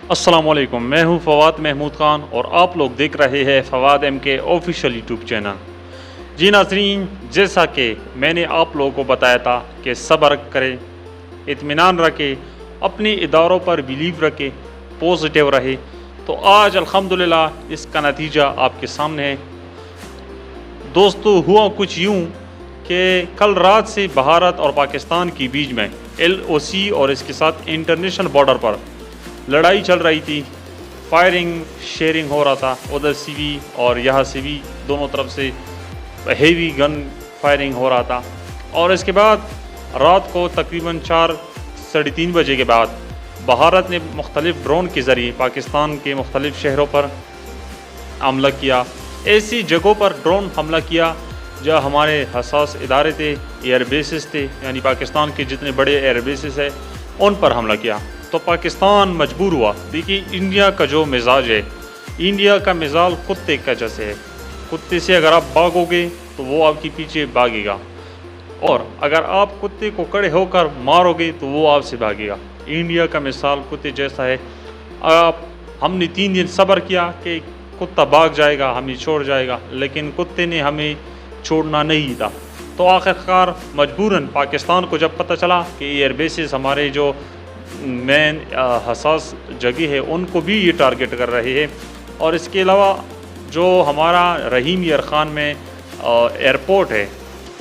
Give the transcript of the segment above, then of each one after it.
السلام علیکم، میں ہوں فواد محمود خان اور آپ لوگ دیکھ رہے ہیں فواد ایم کے آفیشیل یوٹیوب چینل۔ جی ناظرین، جیسا کہ میں نے آپ لوگوں کو بتایا تھا کہ صبر کریں، اطمینان رکھیں، اپنے اداروں پر بیلیو رکھیں، پازیٹیو رہے، تو آج الحمدللہ اس کا نتیجہ آپ کے سامنے ہے۔ دوستو، ہوا کچھ یوں کہ کل رات سے بھارت اور پاکستان کے بیچ میں LOC اور اس کے ساتھ انٹرنیشنل بارڈر پر لڑائی چل رہی تھی، فائرنگ شیئرنگ ہو رہا تھا، ادھر سے بھی اور یہاں سے بھی، دونوں طرف سے ہیوی گن فائرنگ ہو رہا تھا۔ اور اس کے بعد رات کو تقریباً 4-3:30 بجے کے بعد بھارت نے مختلف ڈرون کے ذریعے پاکستان کے مختلف شہروں پر حملہ کیا، ایسی جگہوں پر ڈرون حملہ کیا جہاں ہمارے حساس ادارے تھے، ایئر بیسز تھے، یعنی پاکستان کے جتنے بڑے ایئر بیسز ہیں ان پر حملہ کیا۔ تو پاکستان مجبور ہوا۔ دیکھیے، انڈیا کا جو مزاج ہے، انڈیا کا مزاج کتے کا جیسے ہے۔ کتے سے اگر آپ بھاگو گے تو وہ آپ کے پیچھے بھاگے گا، اور اگر آپ کتے کو کڑے ہو کر مارو گے تو وہ آپ سے بھاگے گا۔ انڈیا کا مثال کتے جیسا ہے۔ ہم نے 3 دن صبر کیا کہ کتا بھاگ جائے گا، ہمیں چھوڑ جائے گا، لیکن کتے نے ہمیں چھوڑنا نہیں تھا۔ تو آخرکار مجبوراً پاکستان کو جب پتہ چلا کہ ایئر بیسز ہمارے جو مین حساس جگہ ہے ان کو بھی یہ ٹارگٹ کر رہے ہیں، اور اس کے علاوہ جو ہمارا رحیم یار خان میں ایئرپورٹ ہے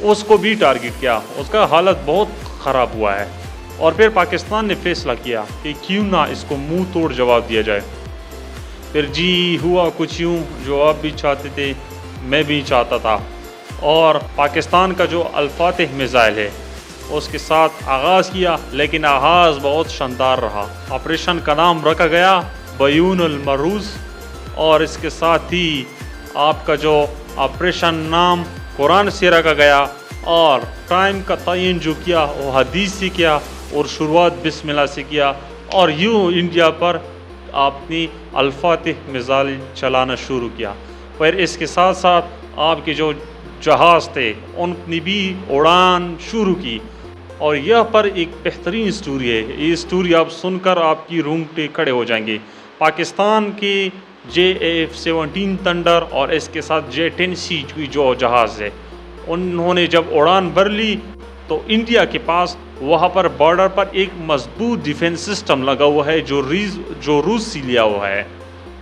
اس کو بھی ٹارگٹ کیا، اس کا حالت بہت خراب ہوا ہے۔ اور پھر پاکستان نے فیصلہ کیا کہ کیوں نہ اس کو منہ توڑ جواب دیا جائے۔ پھر جی ہوا کچھ یوں جو آپ بھی چاہتے تھے، میں بھی چاہتا تھا، اور پاکستان کا جو الفاتح میزائل ہے اس کے ساتھ آغاز کیا، لیکن آغاز بہت شاندار رہا۔ آپریشن کا نام رکھا گیا بیون المروز، اور اس کے ساتھ ہی آپ کا جو آپریشن نام قرآن سے رکھا گیا، اور ٹائم کا تعین جو کیا وہ حدیث سے کیا، اور شروعات بسم اللہ سے کیا، اور یوں انڈیا پر اپنی الفاتح میزائل چلانا شروع کیا۔ پھر اس کے ساتھ ساتھ آپ کے جو جہاز تھے ان نے بھی اڑان شروع کی۔ اور یہ پر ایک بہترین سٹوری ہے، یہ سٹوری آپ سن کر آپ کی رونگٹے کھڑے ہو جائیں گے۔ پاکستان کے JF-17 تھنڈر اور اس کے ساتھ J-10C کی جو جہاز ہے، انہوں نے جب اڑان بھر لی تو انڈیا کے پاس وہاں پر بارڈر پر ایک مضبوط ڈیفنس سسٹم لگا ہوا ہے جو روس سے لیا ہوا ہے،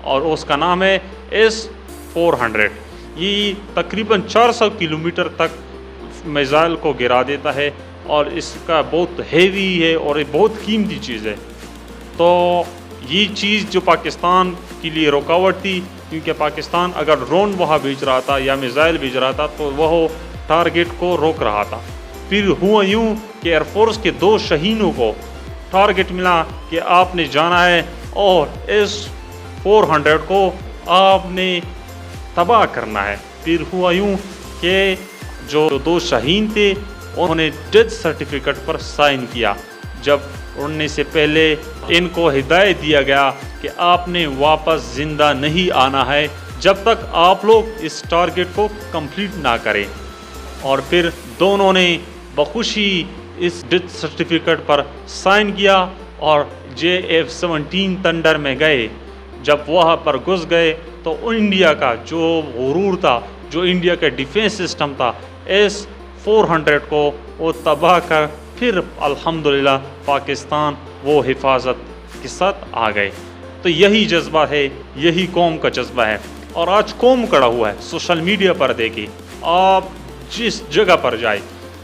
اور اس کا نام ہے S-400۔ یہ تقریباً 400 کلومیٹر تک میزائل کو گرا دیتا ہے، اور اس کا بہت ہیوی ہے اور یہ بہت قیمتی چیز ہے۔ تو یہ چیز جو پاکستان کے لیے رکاوٹ تھی، کیونکہ پاکستان اگر ڈرون وہاں بھیج رہا تھا یا میزائل بھیج رہا تھا تو وہ ٹارگٹ کو روک رہا تھا۔ پھر ہوا یوں کہ ایئر فورس کے 2 شاہینوں کو ٹارگٹ ملا کہ آپ نے جانا ہے اور S-400 کو آپ نے تباہ کرنا ہے۔ پھر ہوا یوں کہ جو 2 شاہین تھے انہوں نے ڈیتھ سرٹیفکیٹ پر سائن کیا، جب اڑنے سے پہلے ان کو ہدایت دیا گیا کہ آپ نے واپس زندہ نہیں آنا ہے جب تک آپ لوگ اس ٹارگٹ کو کمپلیٹ نہ کریں۔ اور پھر دونوں نے بخوشی اس ڈیتھ سرٹیفکیٹ پر سائن کیا اور JF-17 تھنڈر میں گئے۔ جب وہاں پر گھس گئے تو انڈیا کا جو غرور تھا، جو انڈیا کا ڈیفنس سسٹم تھا، S-400 کو وہ تباہ کر پھر الحمدللہ پاکستان وہ حفاظت کے ساتھ آ گئے۔ تو یہی جذبہ ہے، یہی قوم کا جذبہ ہے۔ اور آج قوم کڑا ہوا ہے، سوشل میڈیا پر دیکھیں، آپ جس جگہ پر جائیں،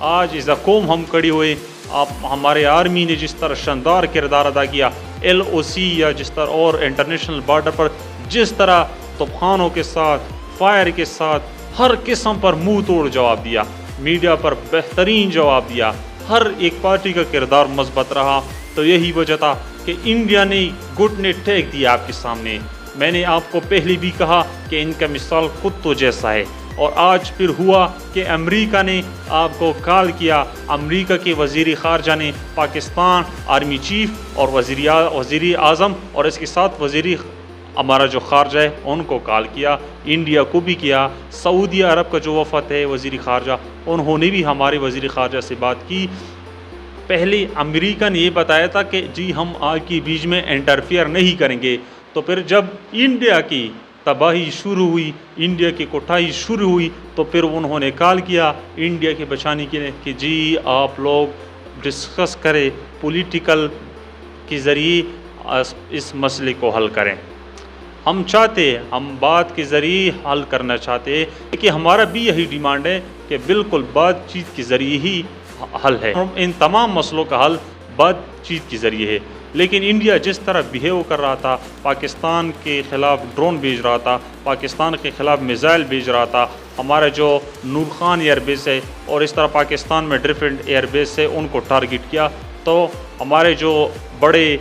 آج ایز اے قوم ہم کڑی ہوئے۔ آپ ہمارے آرمی نے جس طرح شاندار کردار ادا کیا، LOC یا جس طرح اور انٹرنیشنل بارڈر پر جس طرح توپخانوں کے ساتھ، فائر کے ساتھ ہر قسم پر منہ توڑ جواب دیا، میڈیا پر بہترین جواب دیا، ہر ایک پارٹی کا کردار مثبت رہا۔ تو یہی وجہ تھا کہ انڈیا نے گھٹنے ٹیک دیا آپ کے سامنے۔ میں نے آپ کو پہلے بھی کہا کہ ان کا مثال کتوں جیسا ہے، اور آج پھر ہوا کہ امریکہ نے آپ کو کال کیا، امریکہ کے وزیر خارجہ نے پاکستان آرمی چیف اور وزیر اعظم اور اس کے ساتھ ہمارا جو خارجہ ہے ان کو کال کیا، انڈیا کو بھی کیا، سعودی عرب کا جو وفد ہے وزیر خارجہ، انہوں نے بھی ہمارے وزیر خارجہ سے بات کی۔ پہلے امریکہ نے یہ بتایا تھا کہ جی ہم آپ کے بیچ میں انٹرفیئر نہیں کریں گے، تو پھر جب انڈیا کی تباہی شروع ہوئی، انڈیا کی کوٹائی شروع ہوئی، تو پھر انہوں نے کال کیا انڈیا کے بچانے کے لیے کہ جی آپ لوگ ڈسکس کریں، پولیٹیکل کے ذریعے اس مسئلے کو حل کریں۔ ہم چاہتے، ہم بات کے ذریعے حل کرنا چاہتے کہ ہمارا بھی یہی ڈیمانڈ ہے کہ بالکل بات چیت کے ذریعے ہی حل ہے، ان تمام مسئلوں کا حل بات چیت کے ذریعے ہے۔ لیکن انڈیا جس طرح بیہیو کر رہا تھا، پاکستان کے خلاف ڈرون بھیج رہا تھا، پاکستان کے خلاف میزائل بھیج رہا تھا، ہمارا جو نور خان ایئر بیس ہے اور اس طرح پاکستان میں ڈفرینٹ ایئر بیس سے ان کو ٹارگٹ کیا، تو ہمارے جو بڑے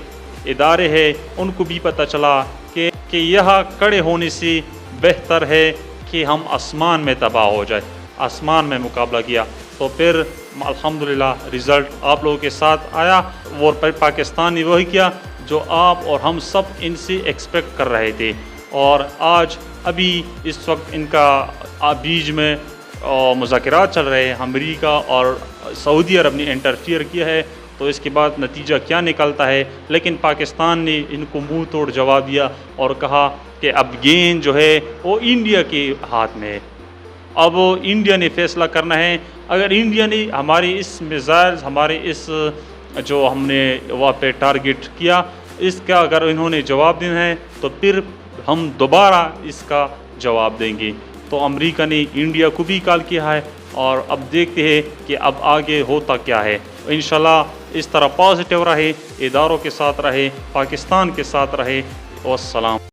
ادارے ہیں ان کو بھی پتہ چلا کہ یہاں کھڑے ہونے سے بہتر ہے کہ ہم آسمان میں تباہ ہو جائے، آسمان میں مقابلہ کیا۔ تو پھر الحمدللہ رزلٹ آپ لوگوں کے ساتھ آیا، اور پھر پاکستان نے وہی کیا جو آپ اور ہم سب ان سے ایکسپیکٹ کر رہے تھے، اور آج ابھی اس وقت ان کا بیچ میں مذاکرات چل رہے ہیں، امریکہ اور سعودی عرب نے انٹرفیئر کیا ہے، تو اس کے بعد نتیجہ کیا نکلتا ہے۔ لیکن پاکستان نے ان کو منہ توڑ جواب دیا اور کہا کہ اب گیند جو ہے وہ انڈیا کے ہاتھ میں ہے، اب انڈیا نے فیصلہ کرنا ہے۔ اگر انڈیا نے ہمارے اس میزائل، ہمارے اس جو ہم نے وہاں پہ ٹارگٹ کیا، اس کا اگر انہوں نے جواب دینا ہے تو پھر ہم دوبارہ اس کا جواب دیں گے۔ تو امریکہ نے انڈیا کو بھی کال کیا ہے، اور اب دیکھتے ہیں کہ اب آگے ہوتا کیا ہے۔ انشاءاللہ اس طرح پازیٹیو رہے، اداروں کے ساتھ رہے، پاکستان کے ساتھ رہے۔ والسلام۔